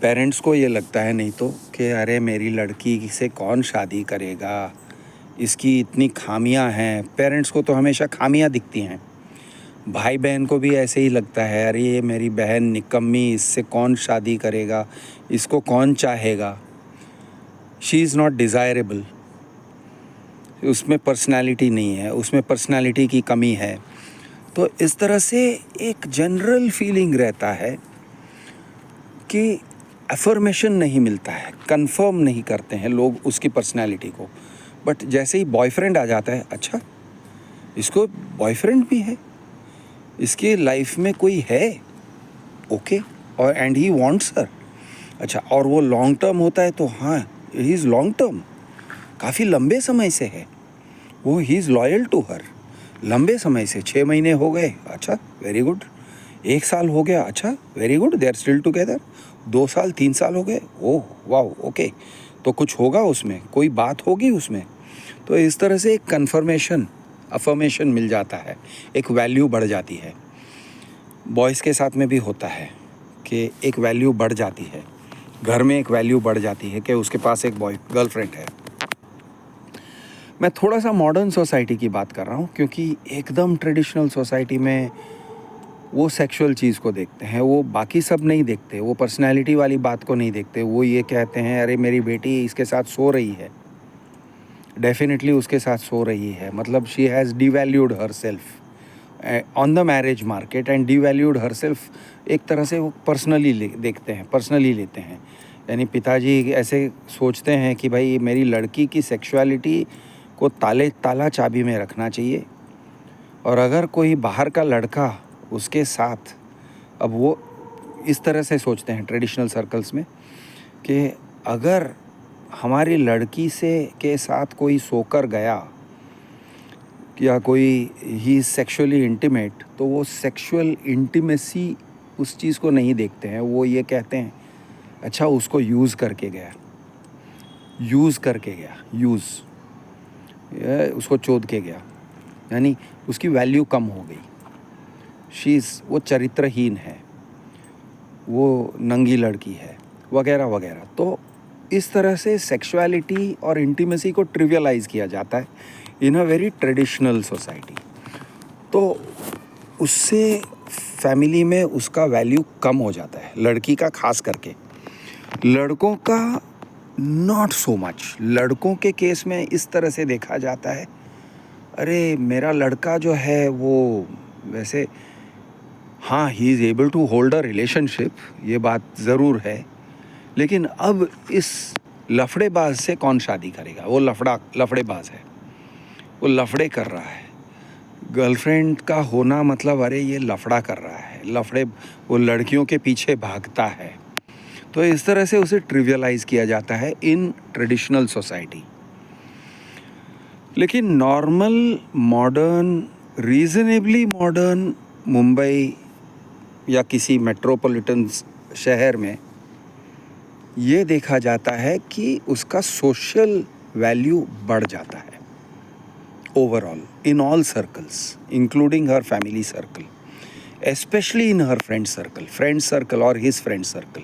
Parents को ये लगता है नहीं तो कि अरे मेरी लड़की से कौन शादी करेगा, इसकी इतनी खामियां हैं। पेरेंट्स को तो हमेशा खामियां दिखती हैं। भाई बहन को भी ऐसे ही लगता है, अरे ये मेरी बहन निकम्मी, इससे कौन शादी करेगा, इसको कौन चाहेगा, शी इज़ नॉट डिज़ायरेबल, उसमें पर्सनालिटी नहीं है, उसमें पर्सनालिटी की कमी है। तो इस तरह से एक जनरल फीलिंग रहता है कि अफर्मेशन नहीं मिलता है, कंफर्म नहीं करते हैं लोग उसकी पर्सनालिटी को। बट जैसे ही बॉयफ्रेंड आ जाता है, अच्छा इसको बॉयफ्रेंड भी है, इसके लाइफ में कोई है, ओके, और एंड ही वांट्स हर। अच्छा, और वो लॉन्ग टर्म होता है तो हाँ, ही इज़ लॉन्ग टर्म, काफ़ी लंबे समय से है वो, he is loyal to her, लंबे समय से। 6 महीने हो गए, अच्छा वेरी गुड। 1 साल हो गया, अच्छा very good, they are still together. 2 साल 3 साल हो गए, ओह वाह, ओके, तो कुछ होगा उसमें, कोई बात होगी उसमें। तो इस तरह से एक कन्फर्मेशन, अफर्मेशन मिल जाता है, एक वैल्यू बढ़ जाती है। बॉयज़ के साथ में भी होता है कि एक वैल्यू बढ़ जाती है, घर में एक वैल्यू बढ़ जाती है कि उसके पास एक गर्लफ्रेंड है। मैं थोड़ा सा मॉडर्न सोसाइटी की बात कर रहा हूँ, क्योंकि एकदम ट्रेडिशनल सोसाइटी में वो सेक्सुअल चीज़ को देखते हैं, वो बाकी सब नहीं देखते, वो पर्सनैलिटी वाली बात को नहीं देखते। वो ये कहते हैं, अरे मेरी बेटी इसके साथ सो रही है, डेफिनेटली उसके साथ सो रही है, मतलब she has devalued her self on the marriage market and devalued her self. एक तरह से वो पर्सनली देखते हैं, पर्सनली लेते हैं। यानी पिताजी ऐसे सोचते हैं कि भाई मेरी लड़की की सेक्सुअलिटी को ताला चाबी में रखना चाहिए, और अगर कोई बाहर का लड़का उसके साथ, अब वो इस तरह से सोचते हैं ट्रेडिशनल सर्कल्स में कि अगर हमारी लड़की से के साथ कोई सोकर गया या कोई ही सेक्सुअली इंटीमेट, तो वो सेक्सुअल इंटीमेसी उस चीज़ को नहीं देखते हैं। वो ये कहते हैं, अच्छा उसको यूज़ करके गया, उसको चोद के गया, यानी उसकी वैल्यू कम हो गई। वो चरित्रहीन है, वो नंगी लड़की है, वगैरह वगैरह। तो इस तरह से सेक्सुअलिटी और इंटीमेसी को ट्रिवियलाइज किया जाता है इन अ वेरी ट्रेडिशनल सोसाइटी। तो उससे फैमिली में उसका वैल्यू कम हो जाता है, लड़की का खास करके। लड़कों का नॉट सो मच। लड़कों के केस में इस तरह से देखा जाता है, अरे मेरा लड़का जो है वो वैसे, हाँ, he is able to hold a relationship, ये बात ज़रूर है, लेकिन अब इस लफड़ेबाज से कौन शादी करेगा? वो लफड़ेबाज है, वो लफड़े कर रहा है। गर्लफ्रेंड का होना मतलब अरे ये लफड़ा कर रहा है, वो लड़कियों के पीछे भागता है। तो इस तरह से उसे ट्रिवियलाइज किया जाता है इन ट्रेडिशनल सोसाइटी। लेकिन normal modern, reasonably modern Mumbai या किसी मेट्रोपॉलिटन शहर में ये देखा जाता है कि उसका सोशल वैल्यू बढ़ जाता है overall in all circles, including her family circle, especially in her friend circle और his friend circle.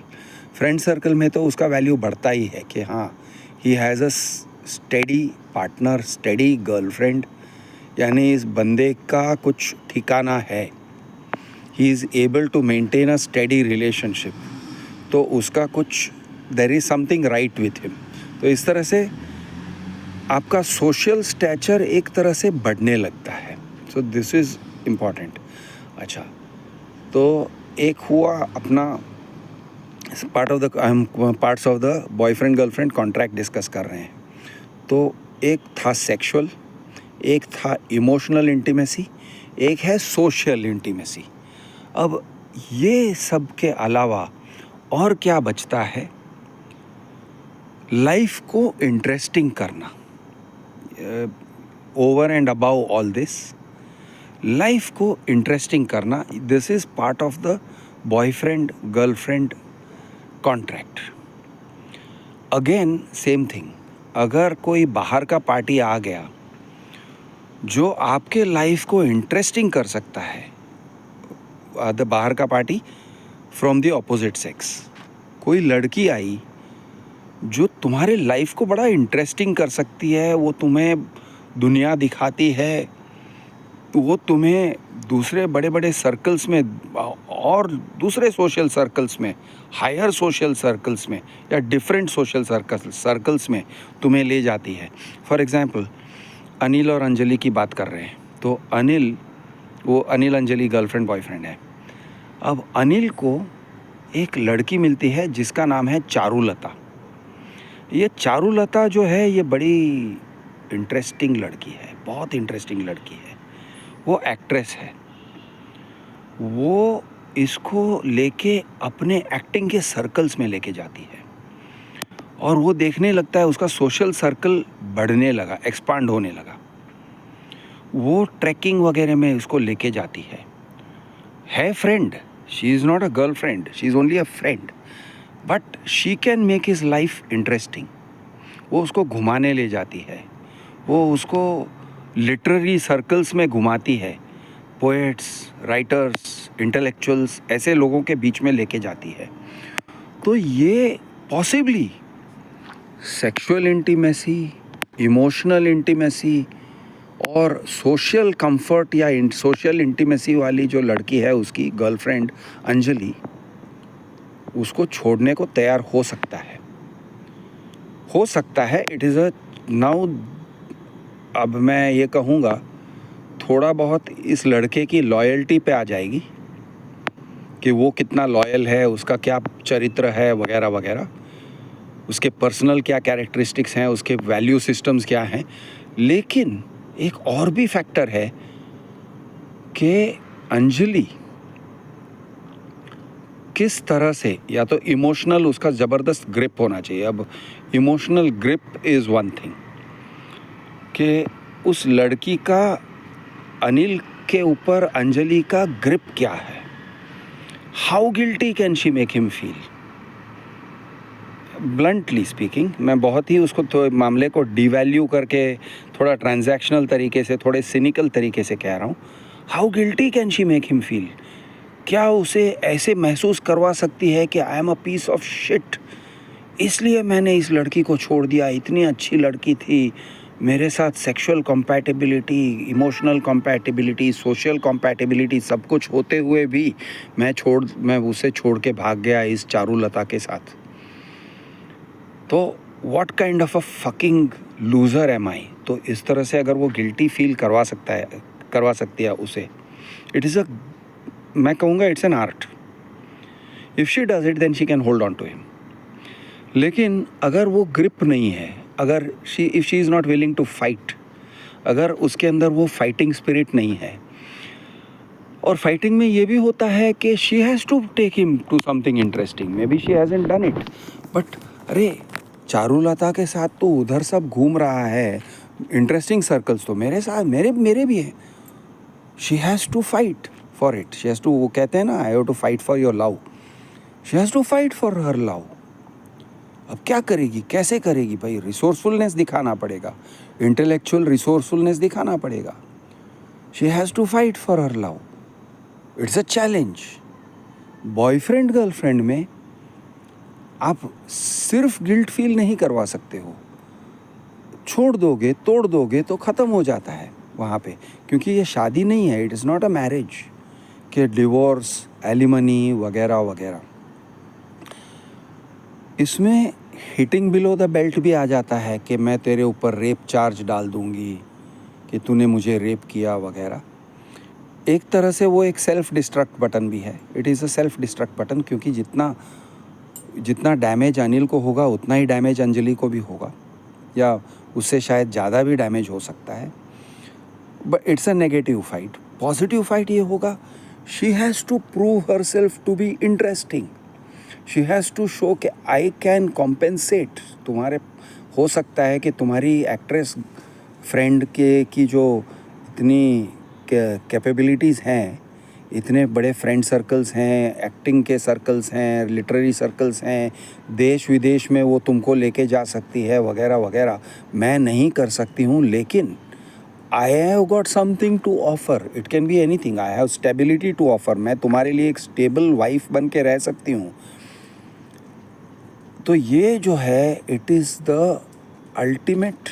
Friend circle में तो उसका वैल्यू बढ़ता ही है कि हाँ, he has a steady partner, steady girlfriend, यानी इस बंदे का कुछ ठिकाना है, he is able to maintain a steady relationship, तो उसका कुछ, there is something right with him. तो इस तरह से आपका सोशल स्टैचर एक तरह से बढ़ने लगता है। So this is important. अच्छा, तो एक हुआ अपना parts of the boyfriend girlfriend contract discuss कर रहे हैं। तो एक था सेक्सुअल, एक था इमोशनल इंटीमेसी, एक है सोशल इंटीमेसी। अब ये सब के अलावा और क्या बचता है? लाइफ को इंटरेस्टिंग करना। Over and above all this, life को इंटरेस्टिंग करना, this is part of the boyfriend girlfriend contract. Again same thing, अगर कोई बाहर का पार्टी आ गया जो आपके लाइफ को इंटरेस्टिंग कर सकता है, द बाहर का party from the opposite sex, कोई लड़की आई जो तुम्हारे लाइफ को बड़ा इंटरेस्टिंग कर सकती है, वो तुम्हें दुनिया दिखाती है, वो तुम्हें दूसरे बड़े बड़े सर्कल्स में और दूसरे सोशल सर्कल्स में, हायर सोशल सर्कल्स में या डिफरेंट सोशल सर्कल्स में तुम्हें ले जाती है। फॉर एग्ज़ाम्पल, अनिल और अंजलि की बात कर रहे हैं, तो अनिल अंजलि गर्लफ्रेंड बॉयफ्रेंड है। अब अनिल को एक लड़की मिलती है जिसका नाम है चारुलता। ये चारुलता जो है ये बड़ी इंटरेस्टिंग लड़की है, बहुत इंटरेस्टिंग लड़की है। वो एक्ट्रेस है, वो इसको लेके अपने एक्टिंग के सर्कल्स में लेके जाती है और वो देखने लगता है उसका सोशल सर्कल बढ़ने लगा, एक्सपांड होने लगा। वो ट्रैकिंग वगैरह में उसको लेके जाती है friend, she is not a girlfriend, she is only a friend, but she can make his life interesting. वो उसको घुमाने ले जाती है, वो उसको लिटरेरी सर्कल्स में घुमाती है, पोएट्स, राइटर्स, इंटेलेक्चुअल्स, ऐसे लोगों के बीच में लेके जाती है। तो ये possibly sexual intimacy, emotional intimacy और सोशल कंफर्ट या सोशल इंटीमेसी वाली जो लड़की है, उसकी गर्लफ्रेंड अंजलि, उसको छोड़ने को तैयार हो सकता है। इट इज़ अ नाउ, अब मैं ये कहूँगा थोड़ा बहुत इस लड़के की लॉयल्टी पे आ जाएगी कि वो कितना लॉयल है, उसका क्या चरित्र है वगैरह वगैरह, उसके पर्सनल क्या कैरेक्टरिस्टिक्स हैं, उसके वैल्यू सिस्टम्स क्या हैं। लेकिन एक और भी फैक्टर है कि अंजलि किस तरह से, या तो इमोशनल उसका ज़बरदस्त ग्रिप होना चाहिए। अब emotional grip is one thing, कि उस लड़की का अनिल के ऊपर अंजलि का ग्रिप क्या है, how guilty can she make him feel. Bluntly speaking, मैं बहुत ही उसको मामले को डिवैल्यू करके थोड़ा ट्रांजैक्शनल तरीके से, थोड़े सिनिकल तरीके से कह रहा हूँ, how guilty can she make him feel? क्या उसे ऐसे महसूस करवा सकती है कि I am a piece of shit, इसलिए मैंने इस लड़की को छोड़ दिया, इतनी अच्छी लड़की थी, मेरे साथ sexual compatibility, emotional compatibility, social compatibility सब कुछ होते हुए भी मैं उसे छोड़ के भाग गया इस चारुलता के साथ। तो what kind of a fucking loser am I? तो इस तरह से अगर वो गिल्टी फील करवा सकती है उसे, इट इज़ मैं कहूँगा it's an art. If she does it then she can hold on to him. लेकिन अगर वो ग्रिप नहीं है, अगर if she is not willing to fight, अगर उसके अंदर वो फाइटिंग स्पिरिट नहीं है, और फाइटिंग में ये भी होता है कि she has to take him to something interesting, maybe she hasn't done it, but अरे चारुलता के साथ तो उधर सब घूम रहा है, इंटरेस्टिंग सर्कल्स तो मेरे साथ मेरे भी हैं। She has to fight for it, she has to, वो कहते हैं ना, I have to fight for your love, she has to fight for her love. अब क्या करेगी, कैसे करेगी भाई? रिसोर्सफुलनेस दिखाना पड़ेगा, इंटेलेक्चुअल रिसोर्सफुलनेस दिखाना पड़ेगा। She has to fight for her love, it's a challenge. Boyfriend girlfriend में आप सिर्फ गिल्ट फील नहीं करवा सकते हो, छोड़ दोगे, तोड़ दोगे तो ख़त्म हो जाता है वहाँ पे, क्योंकि ये शादी नहीं है, it is not a marriage कि डिवोर्स, एलिमनी वगैरह वगैरह। इसमें हिटिंग बिलो द बेल्ट भी आ जाता है कि मैं तेरे ऊपर रेप चार्ज डाल दूंगी कि तूने मुझे रेप किया वगैरह। एक तरह से वो एक सेल्फ डिस्ट्रक्ट बटन भी है, it is a self destruct button, क्योंकि जितना डैमेज अनिल को होगा उतना ही डैमेज अंजलि को भी होगा, या उससे शायद ज़्यादा भी डैमेज हो सकता है। But it's a negative fight. Positive fight ये होगा, she has to prove herself to be interesting, she has to show कि आई कैन कॉम्पेंसेट। हो सकता है कि तुम्हारी एक्ट्रेस फ्रेंड की जो इतनी कैपेबिलिटीज़ हैं, इतने बड़े फ्रेंड सर्कल्स हैं, एक्टिंग के सर्कल्स हैं, लिटरेरी सर्कल्स हैं, देश विदेश में वो तुमको लेके जा सकती है वगैरह वगैरह, मैं नहीं कर सकती हूँ, लेकिन I have got something to offer, it can be anything, I have stability to offer, मैं तुम्हारे लिए एक स्टेबल वाइफ बन के रह सकती हूँ। तो ये जो है, it is the ultimate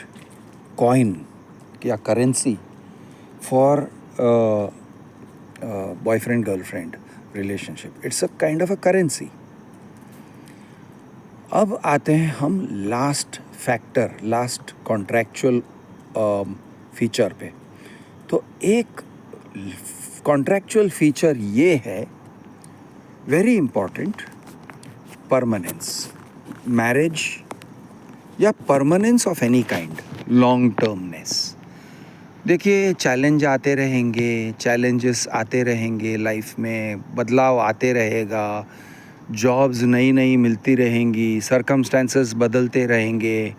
coin या currency for boyfriend girlfriend relationship, it's a kind of a currency. अब आते हैं हम last factor, last contractual feature पे। तो एक कॉन्ट्रैक्चुअल फीचर ये है, वेरी इम्पॉर्टेंट, परमानेंस। मैरिज या permanence of any kind, long termness. देखिए, चैलेंजेस आते रहेंगे लाइफ में, बदलाव आते रहेगा, जॉब्स नई नई मिलती रहेंगी, सर्कमस्टेंसेस बदलते रहेंगे,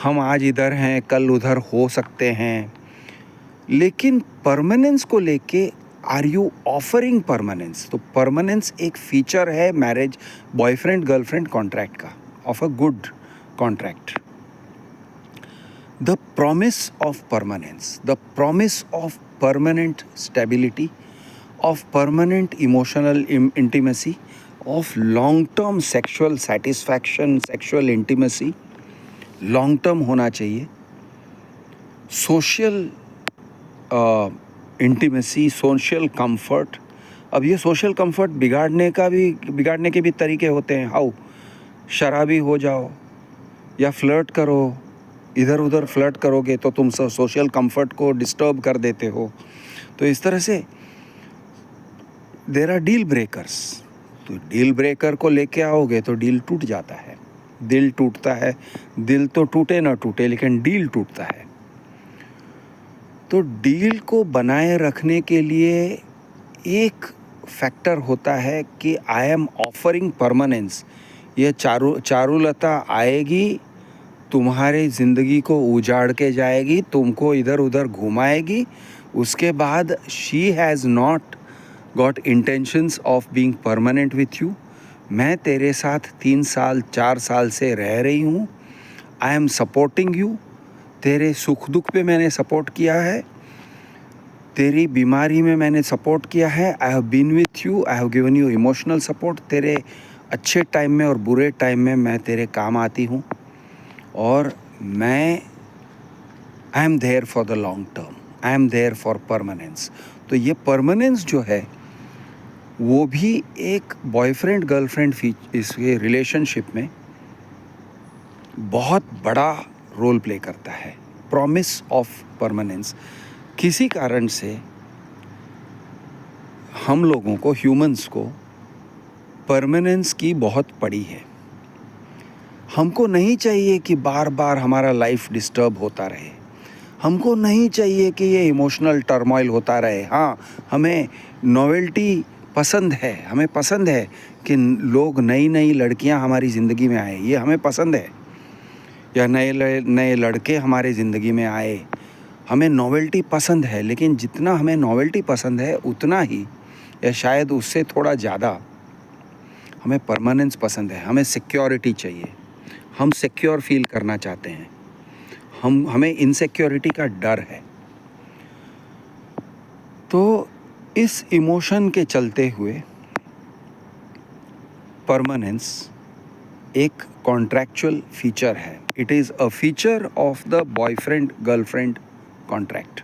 हम आज इधर हैं कल उधर हो सकते हैं, लेकिन परमानेंस को लेके आर यू ऑफरिंग परमानेंस? तो परमानेंस एक फीचर है मैरिज, बॉयफ्रेंड गर्लफ्रेंड कॉन्ट्रैक्ट का, of a good contract. The promise of permanence, the promise of permanent stability, of permanent emotional intimacy, of long-term sexual satisfaction, sexual intimacy, long-term होना चाहिए, social intimacy, social comfort। अब ये social comfort बिगाड़ने के भी तरीके होते हैं। हाउ? शराबी हो जाओ या फ्लर्ट करो, इधर उधर फ्लर्ट करोगे तो तुम सोशल कंफर्ट को डिस्टर्ब कर देते हो। तो इस तरह से देयर आर डील ब्रेकर्स। तो डील ब्रेकर को लेके आओगे तो डील टूट जाता है, दिल टूटता है। दिल तो टूटे ना टूटे, लेकिन डील टूटता है। तो डील को बनाए रखने के लिए एक फैक्टर होता है कि आई एम ऑफरिंग परमानेंस। ये चारुलता आएगी, तुम्हारी ज़िंदगी को उजाड़ के जाएगी, तुमको इधर उधर घुमाएगी, उसके बाद she has not got intentions of being permanent with you. मैं तेरे साथ 3 साल 4 साल से रह रही हूँ, आई एम सपोर्टिंग यू, तेरे सुख दुख पे मैंने सपोर्ट किया है, तेरी बीमारी में मैंने सपोर्ट किया है, I have been with you, I have given you emotional support. तेरे अच्छे टाइम में और बुरे टाइम में मैं तेरे काम आती हूँ, और मैं I am there for the long term, I am there for permanence. तो ये परमानेंस जो है वो भी एक बॉयफ्रेंड गर्लफ्रेंड इसके रिलेशनशिप में बहुत बड़ा रोल प्ले करता है। Promise of permanence. किसी कारण से हम लोगों को, ह्यूमंस को, परमानेंस की बहुत पड़ी है। हमको नहीं चाहिए कि बार बार हमारा लाइफ डिस्टर्ब होता रहे, हमको नहीं चाहिए कि ये इमोशनल टर्मोइल होता रहे। हाँ, हमें नॉवेल्टी पसंद है, हमें पसंद है कि लोग, नई नई लड़कियां हमारी ज़िंदगी में आए, ये हमें पसंद है, या नए लड़के हमारे ज़िंदगी में आए, हमें नॉवेल्टी पसंद है। लेकिन जितना हमें नॉवेल्टी पसंद है उतना ही, या शायद उससे थोड़ा ज़्यादा, हमें परमानेंस पसंद है। हमें सिक्योरिटी चाहिए, हम सिक्योर फील करना चाहते हैं, हमें इनसिक्योरिटी का डर है। तो इस इमोशन के चलते हुए परमानेंस एक कॉन्ट्रैक्चुअल फीचर है। It is a feature of the boyfriend girlfriend contract.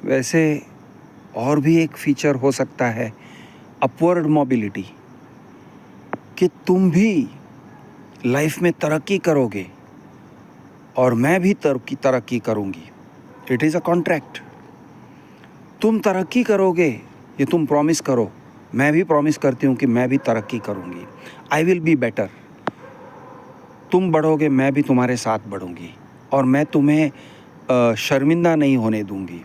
वैसे और भी एक फीचर हो सकता है अपवर्ड मोबिलिटी, कि तुम भी लाइफ में तरक्की करोगे और मैं भी तरक्की करूंगी। It is a contract. तुम तरक्की करोगे, ये तुम प्रॉमिस करो, मैं भी प्रॉमिस करती हूँ कि मैं भी तरक्की करूंगी। I will be better. तुम बढ़ोगे, मैं भी तुम्हारे साथ बढ़ूंगी, और मैं तुम्हें शर्मिंदा नहीं होने दूंगी।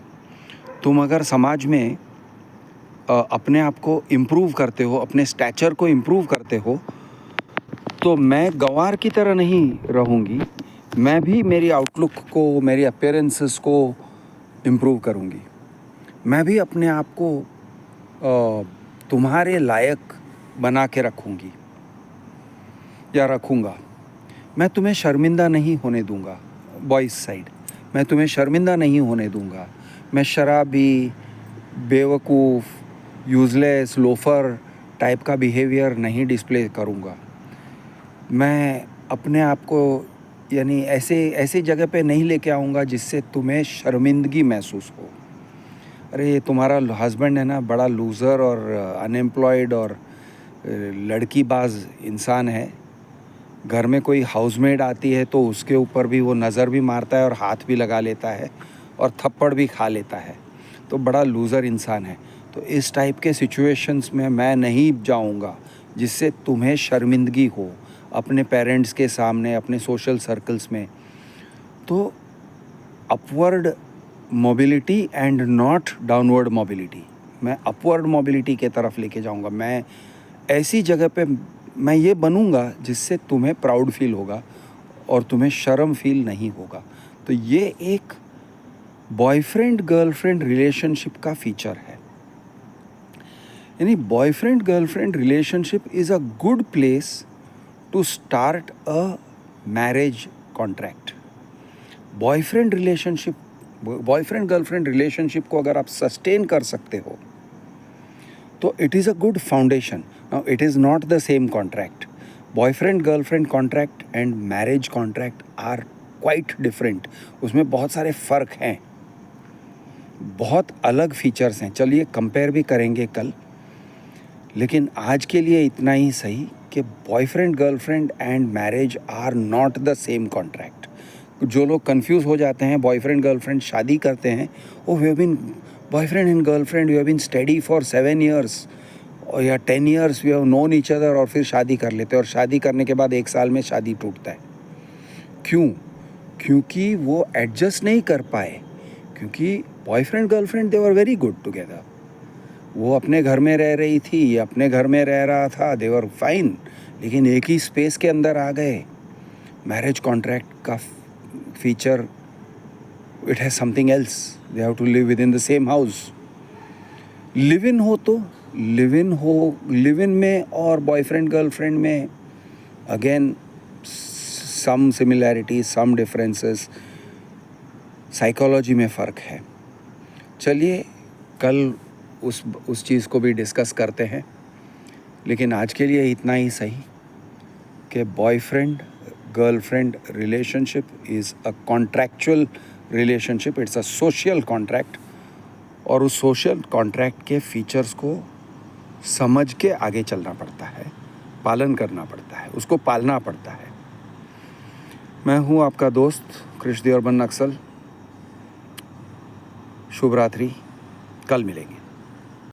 तुम अगर समाज में अपने आप को इम्प्रूव करते हो, अपने स्टैचर को इम्प्रूव करते हो, तो मैं गंवार की तरह नहीं रहूँगी, मैं भी मेरी आउटलुक को, मेरी अपीयरेंसेस को इम्प्रूव करूँगी। मैं भी अपने आप को तुम्हारे लायक बना के रखूँगी या रखूँगा। मैं तुम्हें शर्मिंदा नहीं होने दूँगा। बॉयज़ साइड, मैं तुम्हें शर्मिंदा नहीं होने दूँगा। मैं शराबी, बेवकूफ़, यूज़लेस, लोफर टाइप का बिहेवियर नहीं डिस्प्ले करूँगा। मैं अपने आप को, यानी ऐसे जगह पे नहीं लेके आऊँगा जिससे तुम्हें शर्मिंदगी महसूस हो। अरे ये तुम्हारा हस्बैंड है ना, बड़ा लूज़र और अनएम्प्लॉयड और लड़कीबाज इंसान है। घर में कोई हाउसमेड आती है तो उसके ऊपर भी वो नज़र भी मारता है और हाथ भी लगा लेता है और थप्पड़ भी खा लेता है, तो बड़ा लूज़र इंसान है। तो इस टाइप के सिचुएशंस में मैं नहीं जाऊंगा जिससे तुम्हें शर्मिंदगी हो अपने पेरेंट्स के सामने, अपने सोशल सर्कल्स में। तो upward mobility and not downward mobility, मैं अपवर्ड मोबिलिटी के तरफ लेके जाऊंगा। मैं ऐसी जगह पे मैं ये बनूंगा जिससे तुम्हें प्राउड फील होगा और तुम्हें शर्म फील नहीं होगा। तो ये एक बॉयफ्रेंड गर्लफ्रेंड रिलेशनशिप का फीचर है। यानी boyfriend girlfriend relationship is a good place to start a marriage contract. Boyfriend girlfriend relationship को अगर आप सस्टेन कर सकते हो तो it is a good foundation. Now it is not the same contract. Boyfriend girlfriend contract and marriage contract are quite different. उसमें बहुत सारे फ़र्क हैं, बहुत अलग फीचर्स हैं। चलिए कंपेयर भी करेंगे कल, लेकिन आज के लिए इतना ही सही कि boyfriend girlfriend and marriage are not the same contract. जो लोग कंफ्यूज हो जाते हैं, बॉयफ्रेंड गर्लफ्रेंड शादी करते हैं, oh we have been boyfriend and girlfriend, we have been study for 7 years और या 10 years we have known each other, और फिर शादी कर लेते हैं, और शादी करने के बाद 1 साल में शादी टूटता है। क्यों? क्योंकि वो एडजस्ट नहीं कर पाए। क्योंकि boyfriend girlfriend they were very good together. वो अपने घर में रह रही थी, ये अपने घर में रह रहा था, दे वर फाइन, लेकिन एक ही स्पेस के अंदर आ गए। मैरिज कॉन्ट्रैक्ट का feature, it has something else, they have to live within the same house. Live in हो तो लिव इन में और बॉयफ्रेंड गर्लफ्रेंड में again some similarity, some differences, psychology में फ़र्क है। चलिए कल उस चीज़ को भी डिस्कस करते हैं, लेकिन आज के लिए इतना ही सही कि boyfriend girlfriend relationship is a contractual relationship, it's a social contract, और उस सोशल कॉन्ट्रैक्ट के फीचर्स को समझ के आगे चलना पड़ता है, पालन करना पड़ता है, उसको पालना पड़ता है। मैं हूँ आपका दोस्त कृष्णदेव अर्बन नक्सल। शुभ रात्रि, कल मिलेंगे।